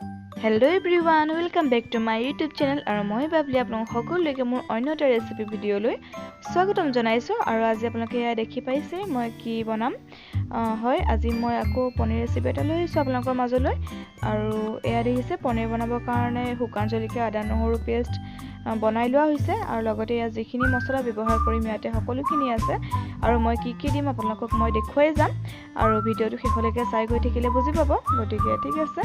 Hello everyone, welcome back to my YouTube channel আৰু মই ভাবলি আপোনাক সকলোকে মোৰ অন্য এটা ৰেচিপি ভিডিঅ'লৈ স্বাগতম জনাইছো আৰু আজি আপোনালোকে এয়া দেখি পাইছে মই কি বনাম হয় আজি মই আকৌ পনীৰ ৰেচিপি এটা লৈ আহিছো আপোনালোকৰ মাজলৈ আৰু এয়া দেখিছে পনীৰ বনাবৰ কাৰণে শুকান জলকীয়া আদা নহৰু পেষ্ট বনাই লোৱা হৈছে আৰু লগতে এয়া যিখিনি মছলা ব্যৱহাৰ কৰিম ইয়াতে সকলোখিনি আছে আৰু মই কি দিম আপোনালোকক মই দেখুৱাই যাম আৰু ভিডিঅ'টো শেষলৈকে চাই গৈ থাকিলে বুজি পাব গতিকে ঠিক আছে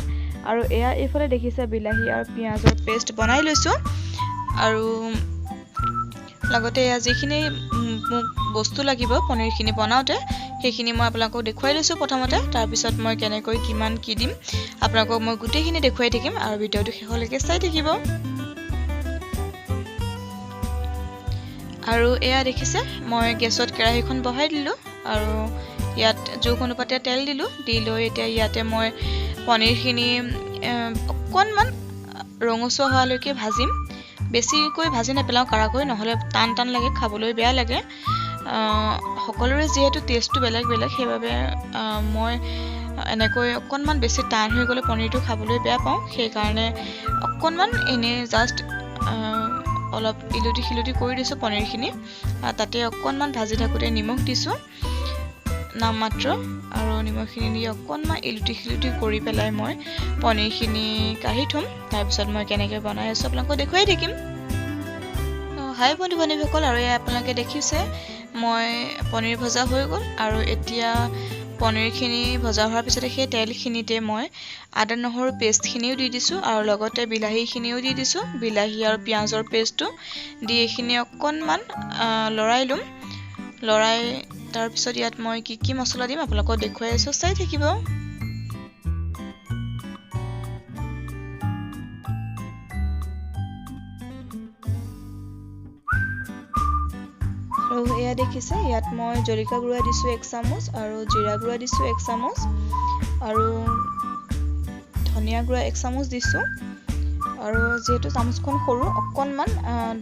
আৰু এয়া এইফালে দেখিছে বিলাহী আৰু পিয়াজৰ পেষ্ট বনাই লৈছো আৰু লগতে এয়া যিখিনি বস্তু লাগিব পনীৰখিনি বনাওতে সেইখিনি মই আপোনালোকক দেখুৱাই লৈছো প্ৰথমতে তাৰ পিছত মই কেনেকৈ কিমান কি দিম আপোনালোকক মই গুটেইখিনি দেখুৱাই থাকিম আৰু ভিডিঅ'টো শেষলৈকে চাই থাকিব আৰু এয়া দেখিছে মই গেছত কেৰাহীখন বহাই দিলো আৰু ইয়াত জোখ অনুপাতে তেল দিলো দি লৈ এতিয়া ইয়াতে মই পনীৰখিনি অকণমান ৰঙচুৱা হোৱালৈকে ভাজিম বেছিকৈ ভাজি নেপেলাও কাৰাকৈ নহলে টান লাগে খাবলৈ বেয়া লাগে সকলোৰে যেহেতু টেষ্টটো বেলেগ সেইবাবে মই এনেকৈ অকণমান বেছি টান হৈ গলে পনীৰটো খাবলৈ বেয়া পাওঁ সেই কাৰণে অকণমান এনে জাস্ট অলপ ইলুটি কৰি দিছো পনীৰখিনি তাতে অকণমান ভাজি থাকোতে নিমখ দিছো নাম মাত্ৰ আৰু নিমখখিনি দি অকণমান ইলুটি কৰি পেলাই মই পনীৰখিনি কাঢ়ি থম তাৰ পিছত মই কেনেকৈ বনাই আছো আপোনালোকক দেখুৱাই থাকিম হাই বন্ধু-বান্ধৱীসকল আৰু আপোনালোকে দেখিছে মই পনীৰ ভজা হৈ গ'ল আৰু এতিয়া পনীৰখিনি ভজা হোৱাৰ পিছতে সেই তেলখিনিতে মই আদা নহৰু পেষ্টখিনিও দি দিছো আৰু লগতে বিলাহীখিনিও দি দিছো বিলাহী আৰু পিয়াজৰ পেষ্টটো দি এইখিনি অকণমান লৰাই লম লৰাই তাৰ পিছত ইয়াত মই কি মছলা দিম আপোনালোকক দেখুৱাই আছো চাই থাকিব আৰু এয়া দেখিছে ইয়াত মই জলকীয়া গুড়া দিছো 1 চামুচ আৰু জিৰা গুড়া দিছো 1 চামুচ আৰু ধনিয়া গুড়া 1 চামুচ দিছো আৰু যেহেতু চামুচখন সৰু অকণমান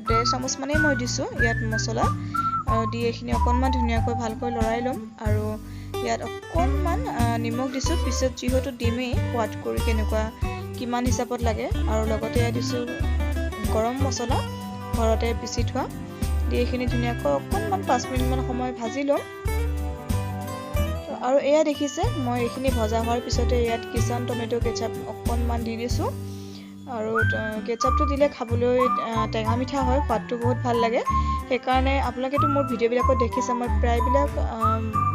1.5 চামুচ মানে মই দিছো ইয়াত মছলা আৰু দি এইখিনি অকণমান ধুনীয়াকৈ ভালকৈ লৰাই লম আৰু ইয়াত অকণমান নিমখ দিছো পিছত যিহেতু দিমেই সোৱাদ কৰি কেনেকুৱা কিমান হিচাপত লাগে আৰু লগতে ইয়াত দিছো গৰম মছলা ঘৰতে পিচি থোৱা দি এইখিনি ধুনীয়াকৈ অকণমান 5 মিনিট মান সময় ভাজি লম আৰু এয়া দেখিছে মই এইখিনি ভজা হোৱাৰ পিছতে ইয়াত কিষান টমেটো কেচাপ অকণমান দি দিছো আৰু কেচাপটো দিলে খাবলৈ টেঙা মিঠা হয় সোৱাদটো বহুত ভাল লাগে সেই কাৰণে আপোনালোকেতো মোৰ ভিডিঅ'বিলাকত দেখিছে মই প্ৰায়বিলাক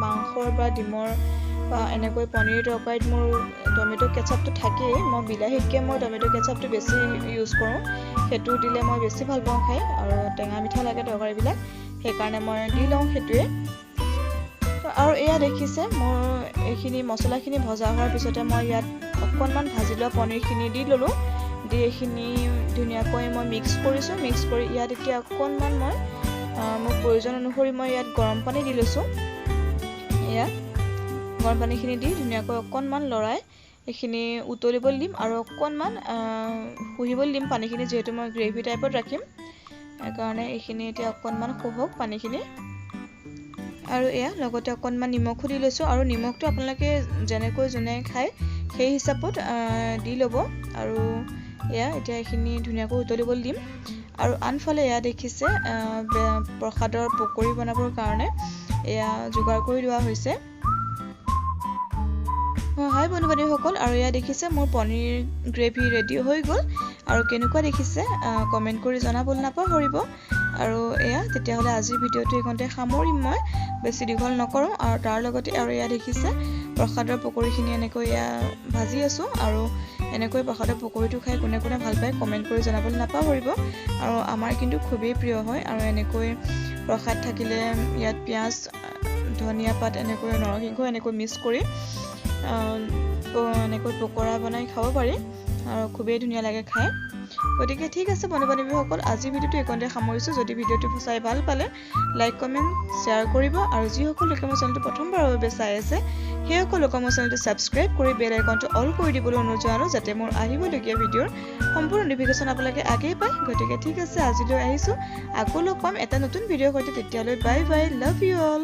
মাংসৰ বা ডিমৰ বা এনেকৈ পনীৰ তৰকাৰীত মোৰ টমেটো কেচাপটো থাকেই মই বিলাহীতকৈ মই টমেটো কেচাপটো বেছি ইউজ কৰোঁ সেইটো দিলে মই বেছি ভাল পাওঁ খাই আৰু টেঙা মিঠা লাগে তৰকাৰীবিলাক সেইকাৰণে মই দি লওঁ সেইটোৱে আৰু এয়া দেখিছে মোৰ এইখিনি মছলাখিনি ভজা হোৱাৰ পিছতে মই ইয়াত অকণমান ভাজি লোৱা পনীৰখিনি দি ল'লোঁ দি এইখিনি ধুনীয়াকৈ মই মিক্স কৰি ইয়াত এতিয়া অকণমান মই মোৰ প্ৰয়োজন অনুসৰি মই ইয়াত গৰম পানী দি লৈছোঁ এয়া গৰম পানীখিনি দি ধুনীয়াকৈ অকণমান লৰাই এইখিনি উতলিবলৈ দিম আৰু অকণমান শুহিবলৈ দিম পানীখিনি যিহেতু মই গ্ৰেভি টাইপত ৰাখিম সেইকাৰণে এইখিনি এতিয়া অকণমান শুহক পানীখিনি আৰু এয়া লগতে অকণমান নিমখো দি লৈছোঁ আৰু নিমখটো আপোনালোকে যেনেকৈ যোনে খায় সেই হিচাপত দি ল'ব আৰু এয়া এতিয়া এইখিনি ধুনীয়াকৈ উতলিবলৈ দিম আৰু আনফালে এয়া দেখিছে প্ৰসাদৰ পকৰি বনাবৰ কাৰণে এয়া যোগাৰ কৰি লোৱা হৈছে হাই বন্ধু-বান্ধৱীসকল আৰু এয়া দেখিছে মোৰ পনীৰ গ্ৰেভি ৰেডি হৈ গ'ল আৰু কেনেকুৱা দেখিছে কমেণ্ট কৰি জনাবলৈ নাপাহৰিব আৰু এয়া তেতিয়াহ'লে আজিৰ ভিডিঅ'টো এইখনতে সামৰিম মই বেছি দীঘল নকৰোঁ আৰু তাৰ লগতে আৰু এয়া দেখিছে প্ৰসাদৰ পকৰিখিনি এনেকৈ এয়া ভাজি আছোঁ আৰু এনেকৈ প্ৰসাদৰ পকৰিটো খাই কোনে ভাল পায় কমেণ্ট কৰি জনাবলৈ নাপাহৰিব আৰু আমাৰ কিন্তু খুবেই প্ৰিয় হয় আৰু এনেকৈ প্ৰসাদ থাকিলে ইয়াত পিঁয়াজ ধনিয়া পাত এনেকৈ নৰসিংহ এনেকৈ মিক্স কৰি এনেকৈ পকৰা বনাই খাব পাৰি আৰু খুবেই ধুনীয়া লাগে খাই গতিকে ঠিক আছে বন্ধু-বান্ধৱীসকল আজি ভিডিঅ'টো এইকণতে সামৰিছোঁ যদি ভিডিঅ'টো চাই ভাল পালে লাইক কমেণ্ট শ্বেয়াৰ কৰিব আৰু যিসকল লোকে মোৰ চেনেলটো প্ৰথমবাৰৰ বাবে চাই আছে সেইসকল লোকে মোৰ চেনেলটো ছাবস্ক্ৰাইব কৰি বেল আইকনটো অল কৰি দিবলৈ অনুৰোধ জনালোঁ যাতে মোৰ আহিবলগীয়া ভিডিঅ'ৰ সম্পূৰ্ণ নটিফিকেশ্যন আপোনালোকে আগেই পায় গতিকে ঠিক আছে আজিলৈ আহিছোঁ আকৌ লগ পাম এটা নতুন ভিডিঅ'ৰ সৈতে তেতিয়ালৈ bye bye love you all